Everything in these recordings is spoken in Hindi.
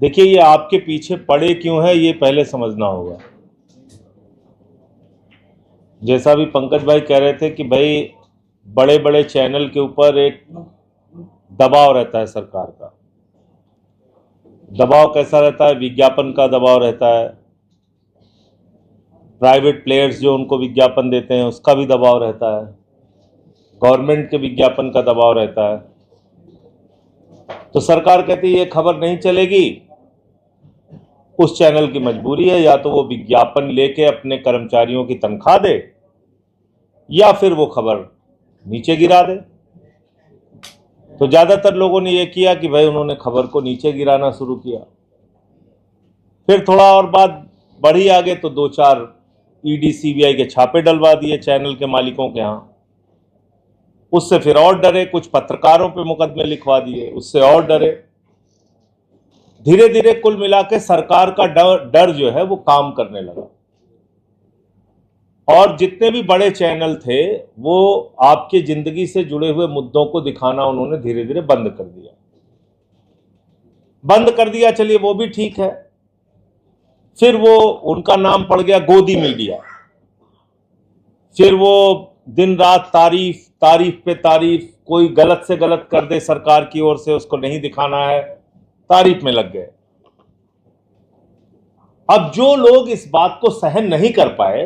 देखिए, ये आपके पीछे पड़े क्यों है, ये पहले समझना होगा। जैसा भी पंकज भाई कह रहे थे कि भाई बड़े बड़े चैनल के ऊपर एक दबाव रहता है सरकार का। दबाव कैसा रहता है? विज्ञापन का दबाव रहता है, प्राइवेट प्लेयर्स जो उनको विज्ञापन देते हैं उसका भी दबाव रहता है, गवर्नमेंट के विज्ञापन का दबाव रहता है। तो सरकार कहती है ये खबर नहीं चलेगी, उस चैनल की मजबूरी है या तो वो विज्ञापन लेके अपने कर्मचारियों की तनख्वाह दे या फिर वो खबर नीचे गिरा दे। तो ज्यादातर लोगों ने ये किया कि भाई उन्होंने खबर को नीचे गिराना शुरू किया। फिर थोड़ा और बात बढ़ी आगे तो 2-4 ईडी सीबीआई के छापे डलवा दिए चैनल के मालिकों के यहाँ। उससे फिर और डरे, कुछ पत्रकारों पे मुकदमे लिखवा दिए, उससे और डरे। धीरे धीरे कुल मिला के सरकार का डर जो है वो काम करने लगा, और जितने भी बड़े चैनल थे वो आपकी जिंदगी से जुड़े हुए मुद्दों को दिखाना उन्होंने धीरे धीरे बंद कर दिया। चलिए वो भी ठीक है। फिर वो उनका नाम पड़ गया गोदी मीडिया। फिर वो दिन रात तारीफ पे तारीफ, कोई गलत से गलत कर दे सरकार की ओर से उसको नहीं दिखाना है, तारीफ में लग गए। अब जो लोग इस बात को सहन नहीं कर पाए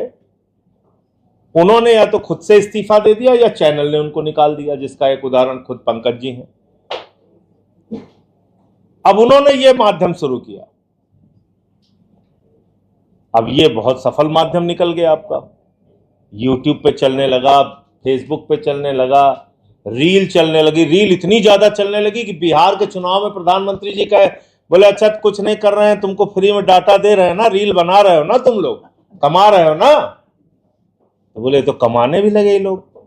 उन्होंने या तो खुद से इस्तीफा दे दिया या चैनल ने उनको निकाल दिया, जिसका एक उदाहरण खुद पंकज जी हैं। अब उन्होंने ये माध्यम शुरू किया। अब ये बहुत सफल माध्यम निकल गया आपका। यूट्यूब पे चलने लगा, फेसबुक पे चलने लगा, रील चलने लगी। रील इतनी ज्यादा चलने लगी कि बिहार के चुनाव में प्रधानमंत्री जी कहे, बोले अच्छा कुछ नहीं कर रहे हैं, तुमको फ्री में डाटा दे रहे हैं ना, रील बना रहे हो ना, तुम लोग कमा रहे हो ना। तो बोले तो कमाने भी लगे लोग।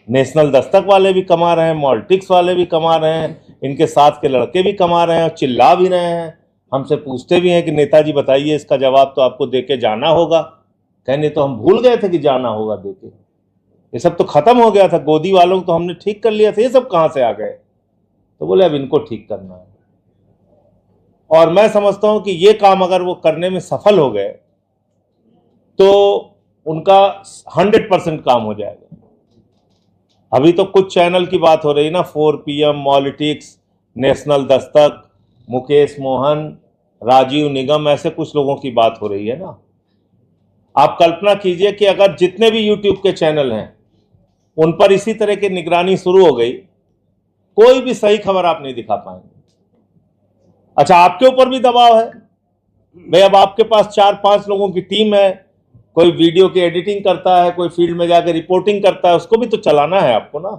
नेशनल दस्तक वाले भी कमा रहे हैं, मॉलिटिक्स वाले भी कमा रहे हैं, इनके साथ के लड़के भी कमा रहे हैं और चिल्ला भी रहे हैं। हमसे पूछते भी हैं कि नेताजी बताइए इसका जवाब तो आपको देके जाना होगा। कहने तो हम भूल गए थे कि जाना होगा देके, ये सब तो खत्म हो गया था। गोदी वालों को तो हमने ठीक कर लिया था, ये सब कहां से आ गए? तो बोले अब इनको ठीक करना है। और मैं समझता हूं कि ये काम अगर वो करने में सफल हो गए तो उनका 100% काम हो जाएगा। अभी तो कुछ चैनल की बात हो रही ना, 4PM, मॉलिटिक्स, नेशनल दस्तक, मुकेश मोहन, राजीव निगम, ऐसे कुछ लोगों की बात हो रही है ना। आप कल्पना कीजिए कि अगर जितने भी यूट्यूब के चैनल हैं उन पर इसी तरह की निगरानी शुरू हो गई, कोई भी सही खबर आप नहीं दिखा पाएंगे। अच्छा, आपके ऊपर भी दबाव है भाई। अब आपके पास 4-5 लोगों की टीम है, कोई वीडियो की एडिटिंग करता है, कोई फील्ड में जाकर रिपोर्टिंग करता है, उसको भी तो चलाना है आपको ना।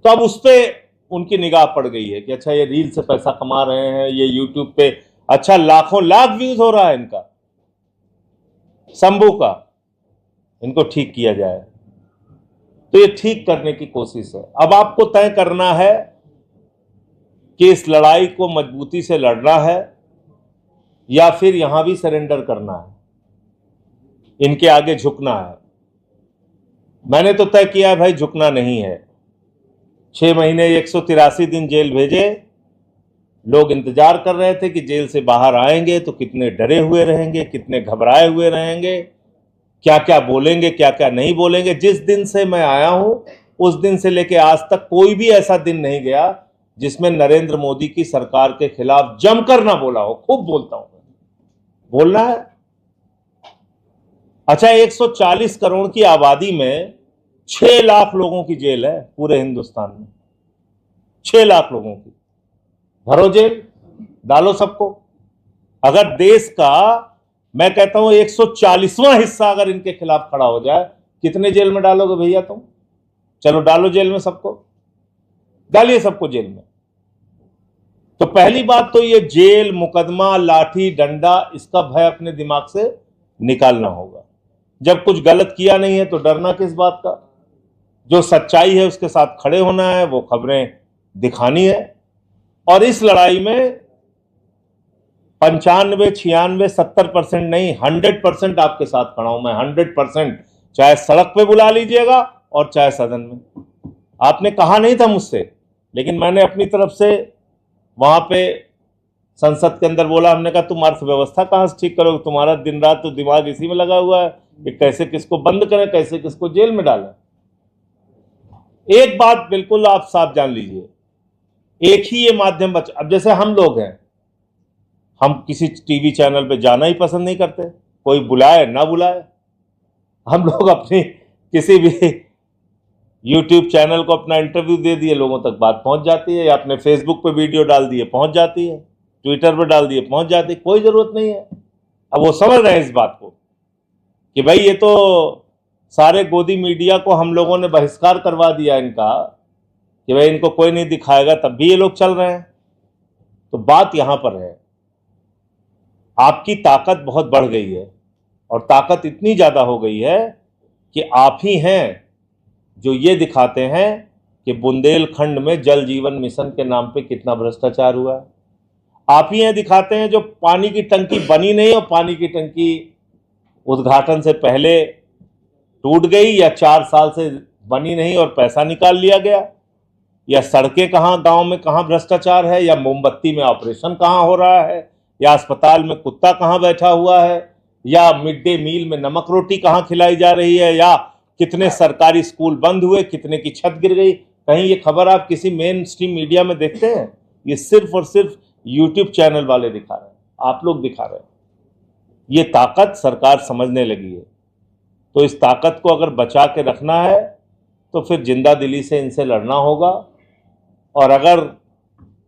तो अब उस पर उनकी निगाह पड़ गई है कि अच्छा ये रील से पैसा कमा रहे हैं, ये यूट्यूब पे अच्छा लाखों लाख व्यूज हो रहा है इनका, शंभू का, इनको ठीक किया जाए। तो ये ठीक करने की कोशिश है। अब आपको तय करना है कि इस लड़ाई को मजबूती से लड़ना है या फिर यहां भी सरेंडर करना है, इनके आगे झुकना है। मैंने तो तय किया है भाई, झुकना नहीं है। 6 महीने 183 दिन जेल भेजे, लोग इंतजार कर रहे थे कि जेल से बाहर आएंगे तो कितने डरे हुए रहेंगे, कितने घबराए हुए रहेंगे, क्या क्या बोलेंगे, क्या क्या नहीं बोलेंगे। जिस दिन से मैं आया हूं उस दिन से लेके आज तक कोई भी ऐसा दिन नहीं गया जिसमें नरेंद्र मोदी की सरकार के खिलाफ जमकर ना बोला हो। खूब बोलता हूं, बोलना है। अच्छा, 140 करोड़ की आबादी में 6 लाख लोगों की जेल है पूरे हिंदुस्तान में। 6 लाख लोगों की भरो जेल, डालो सबको। अगर देश का, मैं कहता हूं 140वां हिस्सा अगर इनके खिलाफ खड़ा हो जाए, कितने जेल में डालोगे भैया तुम? चलो डालो जेल में सबको, डालिए सबको जेल में। तो पहली बात तो ये जेल, मुकदमा, लाठी डंडा, इसका भय अपने दिमाग से निकालना होगा। जब कुछ गलत किया नहीं है तो डरना किस बात का? जो सच्चाई है उसके साथ खड़े होना है, वो खबरें दिखानी है। और इस लड़ाई में 95, 96, 70% नहीं, 100% आपके साथ खड़ा हूं मैं। 100%, चाहे सड़क पे बुला लीजिएगा और चाहे सदन में। आपने कहा नहीं था मुझसे, लेकिन मैंने अपनी तरफ से वहां पे संसद के अंदर बोला, हमने कहा तुम अर्थव्यवस्था कहाँ से ठीक करोगे, तुम्हारा दिन रात तो दिमाग इसी में लगा हुआ है कि कैसे किसको बंद करें, कैसे किसको जेल में डालें। एक बात बिल्कुल आप साफ जान लीजिए, एक ही ये माध्यम बचा। अब जैसे हम लोग हैं, हम किसी टीवी चैनल पे जाना ही पसंद नहीं करते, कोई बुलाए ना बुलाए, हम लोग अपनी किसी भी यूट्यूब चैनल को अपना इंटरव्यू दे दिए, लोगों तक बात पहुंच जाती है, या अपने फेसबुक पे वीडियो डाल दिए पहुंच जाती है, ट्विटर पे डाल दिए पहुंच जाती है, कोई जरूरत नहीं है। अब वो समझ रहे हैं इस बात को कि भाई ये तो सारे गोदी मीडिया को हम लोगों ने बहिष्कार करवा दिया इनका, कि भाई इनको कोई नहीं दिखाएगा, तब भी ये लोग चल रहे हैं। तो बात यहां पर है, आपकी ताकत बहुत बढ़ गई है, और ताकत इतनी ज्यादा हो गई है कि आप ही हैं जो ये दिखाते हैं कि बुंदेलखंड में जल जीवन मिशन के नाम पे कितना भ्रष्टाचार हुआ है। आप ही हैं दिखाते हैं जो पानी की टंकी बनी नहीं, और पानी की टंकी उद्घाटन से पहले टूट गई, या 4 साल से बनी नहीं और पैसा निकाल लिया गया, या सड़कें कहाँ गांव में कहाँ भ्रष्टाचार है, या मोमबत्ती में ऑपरेशन कहाँ हो रहा है, या अस्पताल में कुत्ता कहाँ बैठा हुआ है, या मिड डे मील में नमक रोटी कहाँ खिलाई जा रही है, या कितने सरकारी स्कूल बंद हुए, कितने की छत गिर गई। कहीं ये खबर आप किसी मेन स्ट्रीम मीडिया में देखते हैं? ये सिर्फ और सिर्फ यूट्यूब चैनल वाले दिखा रहे हैं, आप लोग दिखा रहे हैं। ये ताकत सरकार समझने लगी है, तो इस ताकत को अगर बचा के रखना है तो फिर जिंदा दिली से इनसे लड़ना होगा। और अगर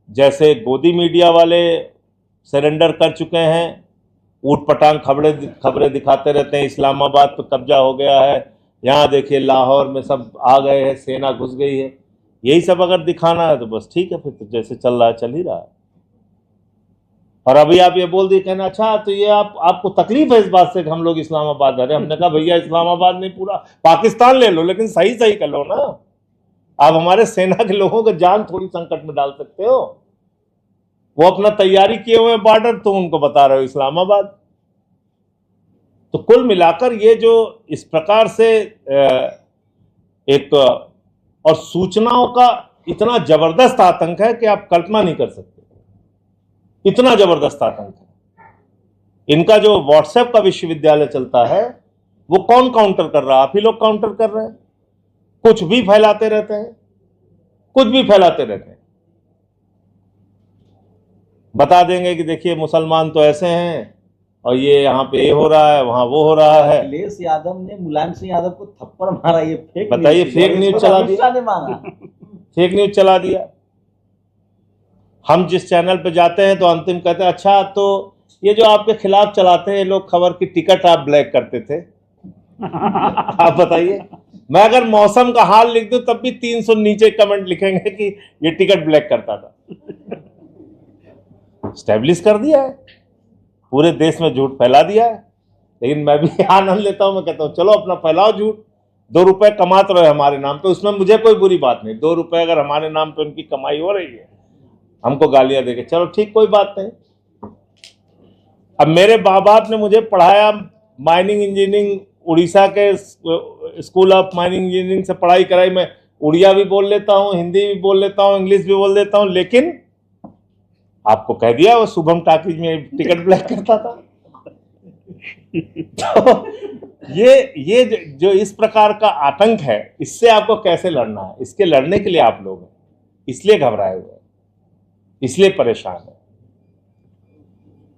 जैसे गोदी मीडिया वाले सरेंडर कर चुके हैं, ऊट पटांग खबरें दिखाते रहते हैं, इस्लामाबाद पे कब्जा हो गया है, यहाँ देखिए लाहौर में सब आ गए हैं, सेना घुस गई है, यही सब अगर दिखाना है तो बस ठीक है, फिर तो जैसे चल रहा है चल ही रहा है। और अभी आप ये बोल दिए, कहना अच्छा तो ये आपको तकलीफ है इस बात से कि हम लोग इस्लामाबाद आ रहे हैं। हमने कहा भैया इस्लामाबाद नहीं, पूरा पाकिस्तान ले लो, लेकिन सही सही कर लो ना। आप हमारे सेना के लोगों को जान थोड़ी संकट में डाल सकते हो। वो अपना तैयारी किए हुए बॉर्डर, तुम उनको बता रहे हो इस्लामाबाद। तो कुल मिलाकर ये जो इस प्रकार से एक और सूचनाओं का इतना जबरदस्त आतंक है कि आप कल्पना नहीं कर सकते, इतना जबरदस्त आतंक है। इनका जो व्हाट्सएप का विश्वविद्यालय चलता है वो कौन काउंटर कर रहा है? आप ही लोग काउंटर कर रहे हैं। कुछ भी फैलाते रहते हैं, कुछ भी फैलाते रहते हैं। बता देंगे कि देखिए मुसलमान तो ऐसे हैं और ये यहाँ पे ये हो रहा है, वहां वो हो रहा है। अखिलेश यादव ने मुलायम सिंह यादव को थप्पड़ मारा, ये फेक बताइए, फेक न्यूज चला दिया, फेक न्यूज चला दिया। हम जिस चैनल पे जाते हैं तो अंतिम कहते हैं अच्छा तो ये जो आपके खिलाफ चलाते हैं ये लोग खबर की टिकट आप ब्लैक करते थे। आप बताइए, मैं अगर मौसम का हाल लिख दूं तब भी 300 नीचे कमेंट लिखेंगे कि ये टिकट ब्लैक करता था। स्टैब्लिश कर दिया है, पूरे देश में झूठ फैला दिया है। लेकिन मैं भी आनंद लेता हूं, मैं कहता हूं चलो अपना फैलाओ झूठ, 2 रुपए कमाते रहे हमारे नाम पे, उसमें मुझे कोई बुरी बात नहीं। 2 रुपए अगर हमारे नाम पे उनकी कमाई हो रही है, हमको गालियां देके चलो ठीक, कोई बात नहीं। अब मेरे माँ बाप ने मुझे पढ़ाया माइनिंग इंजीनियरिंग, उड़ीसा के स्कूल ऑफ माइनिंग इंजीनियरिंग से पढ़ाई कराई। मैं उड़िया भी बोल लेता हूँ, हिंदी भी बोल लेता हूँ, इंग्लिश भी बोल लेता हूँ, लेकिन आपको कह दिया वो शुभम टाकीज में टिकट ब्लैक करता था। तो ये जो इस प्रकार का आतंक है, इससे आपको कैसे लड़ना है, इसके लड़ने के लिए आप लोग हैं, इसलिए घबराए हुए हैं, इसलिए परेशान है।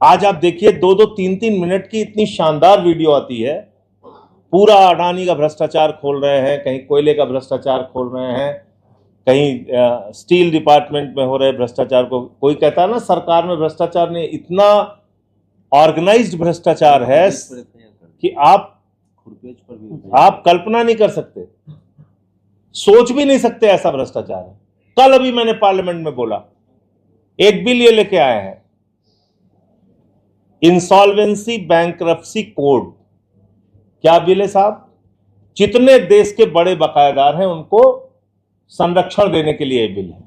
आज आप देखिए 2-2, 3-3 मिनट की इतनी शानदार वीडियो आती है, पूरा अडानी का भ्रष्टाचार खोल रहे हैं, कहीं कोयले का भ्रष्टाचार खोल रहे हैं, कहीं स्टील डिपार्टमेंट में हो रहे भ्रष्टाचार को। कोई कहता है ना सरकार में भ्रष्टाचार नहीं, इतना ऑर्गेनाइज्ड भ्रष्टाचार है कि आप कल्पना नहीं कर सकते, सोच भी नहीं सकते ऐसा भ्रष्टाचार है। कल अभी मैंने पार्लियामेंट में बोला, एक बिल ये लेके आए हैं, इंसॉल्वेंसी बैंक्रप्सी कोड। क्या बिल है साहब? जितने देश के बड़े बकायेदार हैं उनको संरक्षण देने के लिए बिल है।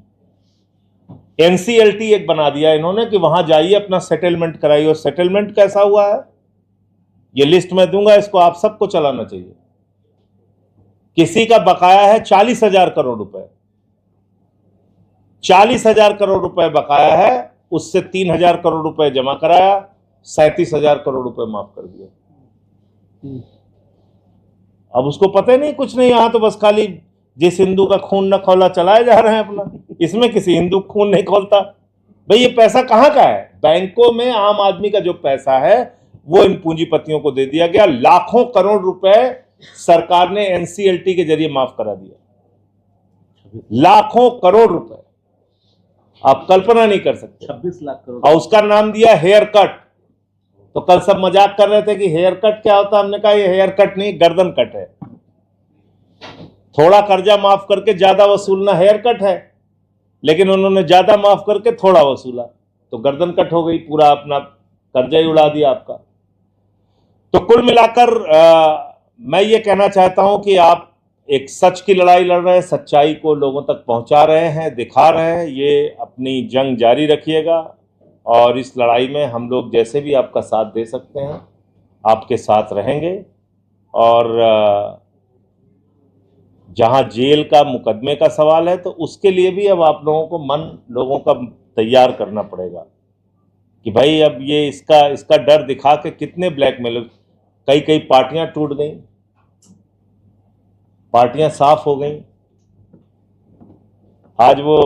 एनसीएलटी एक बना दिया इन्होंने कि वहां जाइए अपना सेटलमेंट कराइए। और सेटलमेंट कैसा हुआ है ये लिस्ट में दूंगा, इसको आप सबको चलाना चाहिए। किसी का बकाया है 40,000 करोड़ रुपए, 40,000 करोड़ रुपए बकाया है, उससे 3,000 करोड़ रुपए जमा कराया, 37,000 करोड़ रुपए माफ कर दिए। अब उसको पता ही नहीं, कुछ नहीं, यहां तो बस खाली जिस हिंदू का खून न खौला चलाए जा रहे हैं अपना, इसमें किसी हिंदू खून नहीं खोलता। भाई ये पैसा कहां का है? बैंकों में आम आदमी का जो पैसा है वो इन पूंजीपतियों को दे दिया गया। लाखों करोड़ रुपए सरकार ने एनसीएलटी के जरिए माफ करा दिया, लाखों करोड़ रुपए, आप कल्पना नहीं कर सकते। 26 लाख करोड़। और उसका नाम दिया हेयर कट। तो कल सब मजाक कर रहे थे कि हेयर कट क्या होता है, हमने कहा ये हेयर कट नहीं, गर्दन कट है। थोड़ा कर्जा माफ करके ज्यादा वसूलना हेयर कट है, लेकिन उन्होंने ज्यादा माफ करके थोड़ा वसूला तो गर्दन कट हो गई, पूरा अपना कर्जा ही उड़ा दिया आपका। तो कुल मिलाकर मैं ये कहना चाहता हूं कि आप एक सच की लड़ाई लड़ रहे हैं, सच्चाई को लोगों तक पहुंचा रहे हैं, दिखा रहे हैं। ये अपनी जंग जारी रखिएगा और इस लड़ाई में हम लोग जैसे भी आपका साथ दे सकते हैं आपके साथ रहेंगे। और जहां जेल का मुकदमे का सवाल है तो उसके लिए भी अब आप लोगों को लोगों का तैयार करना पड़ेगा कि भाई अब ये इसका डर दिखा के कितने ब्लैकमेल, कई पार्टियां टूट गई, पार्टियां साफ हो गई। आज वो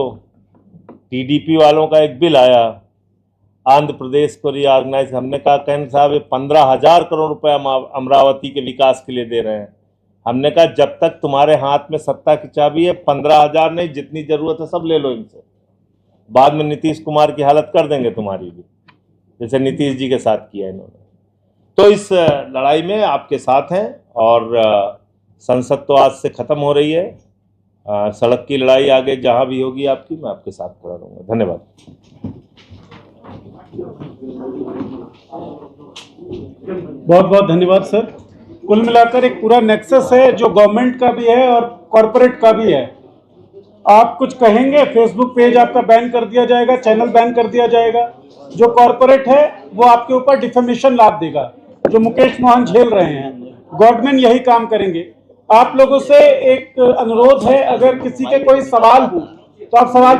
टीडीपी वालों का एक बिल आया, आंध्र प्रदेश को रीऑर्गेनाइज, हमने कहा कहन साहब ये 15,000 करोड़ रुपए अमरावती के विकास के लिए दे रहे हैं। हमने कहा जब तक तुम्हारे हाथ में सत्ता की चाबी है 15,000 नहीं, जितनी जरूरत है सब ले लो इनसे, बाद में नीतीश कुमार की हालत कर देंगे तुम्हारी भी, जैसे नीतीश जी के साथ किया इन्होंने। तो इस लड़ाई में आपके साथ हैं और संसद तो आज से खत्म हो रही है, सड़क की लड़ाई आगे जहां भी होगी आपकी, मैं आपके साथ खड़ा रहूंगा। धन्यवाद। बहुत बहुत धन्यवाद सर। कुल मिलाकर एक पूरा नेक्सस है जो गवर्नमेंट का भी है और कॉरपोरेट का भी है। आप कुछ कहेंगे? फेसबुक पेज आपका बैन कर दिया जाएगा, चैनल बैन कर दिया जाएगा। जो कॉरपोरेट है वो आपके ऊपर डिफेमेशन लाद देगा, जो मुकेश मोहन झेल रहे हैं। गवर्नमेंट यही काम करेंगे। आप लोगों से एक अनुरोध है, अगर किसी के कोई सवाल हो तो आप सवाल